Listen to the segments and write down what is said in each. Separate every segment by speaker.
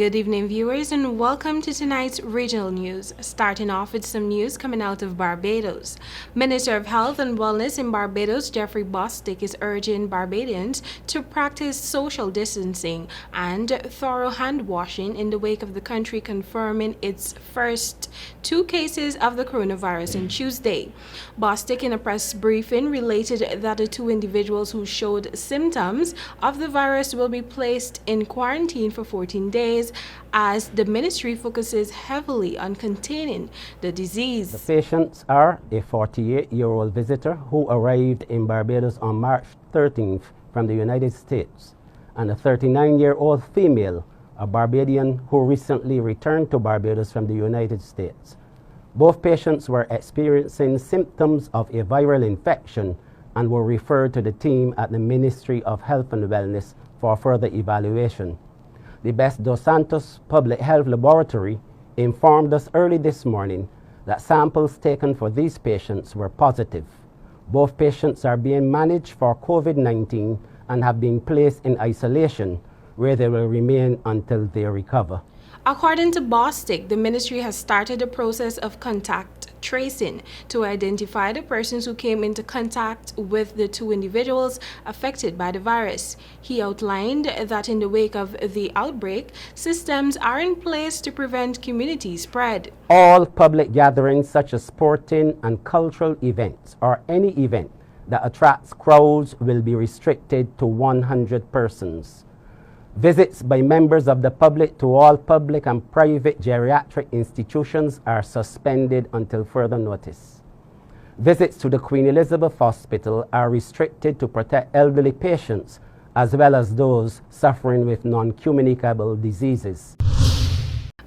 Speaker 1: Good evening, viewers, and welcome to tonight's regional news. Starting off with some news coming out of Barbados. Minister of Health and Wellness in Barbados, Jeffrey Bostic, is urging Barbadians to practice social distancing and thorough hand washing in the wake of the country confirming its first 2 cases of the coronavirus on Tuesday. Bostic, in a press briefing, related that the 2 individuals who showed symptoms of the virus will be placed in quarantine for 14 days as the ministry focuses heavily on containing the disease.
Speaker 2: The patients are a 48-year-old visitor who arrived in Barbados on March 13th from the United States, and a 39-year-old female, a Barbadian who recently returned to Barbados from the United States. Both patients were experiencing symptoms of a viral infection and were referred to the team at the Ministry of Health and Wellness for further evaluation. The Best Dos Santos Public Health Laboratory informed us early this morning that samples taken for these patients were positive. Both patients are being managed for COVID-19 and have been placed in isolation, where they will remain until they recover.
Speaker 1: According to Bostic, the ministry has started a process of contact tracing to identify the persons who came into contact with the 2 individuals affected by the virus. He outlined that in the wake of the outbreak, systems are in place to prevent community spread.
Speaker 2: All public gatherings such as sporting and cultural events or any event that attracts crowds will be restricted to 100 persons. Visits by members of the public to all public and private geriatric institutions are suspended until further notice. Visits to the Queen Elizabeth Hospital are restricted to protect elderly patients as well as those suffering with non-communicable diseases.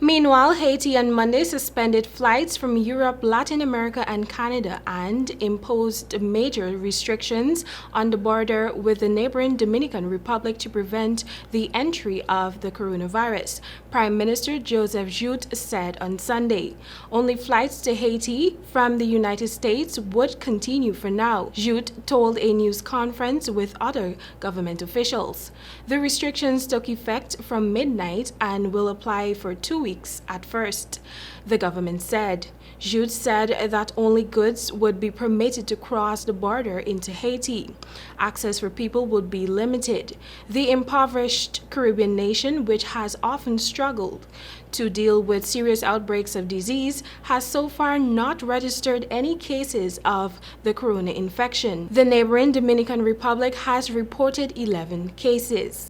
Speaker 1: Meanwhile, Haiti on Monday suspended flights from Europe, Latin America, and Canada and imposed major restrictions on the border with the neighboring Dominican Republic to prevent the entry of the coronavirus. Prime Minister Joseph Jout said on Sunday. Only flights to Haiti from the United States would continue for now, Jout told a news conference with other government officials. The restrictions took effect from midnight and will apply for 2 weeks at first, the government said. Jout said that only goods would be permitted to cross the border into Haiti. Access for people would be limited. The impoverished Caribbean nation, which has often struggled to deal with serious outbreaks of disease, has so far not registered any cases of the corona infection. The neighboring Dominican Republic has reported 11 cases.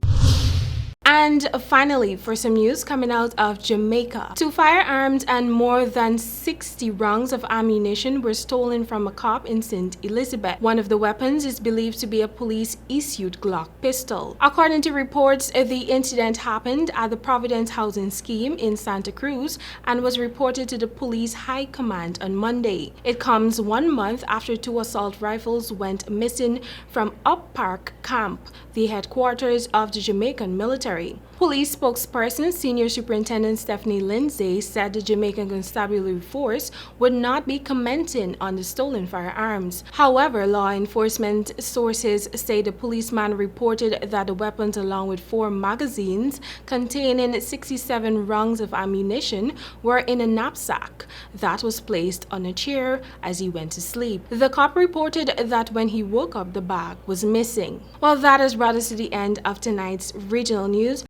Speaker 1: And finally, for some news coming out of Jamaica. 2 firearms and more than 60 rounds of ammunition were stolen from a cop in St. Elizabeth. One of the weapons is believed to be a police-issued Glock pistol. According to reports, the incident happened at the Providence Housing Scheme in Santa Cruz and was reported to the police high command on Monday. It comes 1 month after 2 assault rifles went missing from Up Park Camp, the headquarters of the Jamaican military. Police spokesperson Senior Superintendent Stephanie Lindsay said the Jamaican Constabulary Force would not be commenting on the stolen firearms. However, law enforcement sources say the policeman reported that the weapons, along with 4 magazines containing 67 rounds of ammunition, were in a knapsack that was placed on a chair as he went to sleep. The cop reported that when he woke up, the bag was missing. Well, that has brought us to the end of tonight's regional news.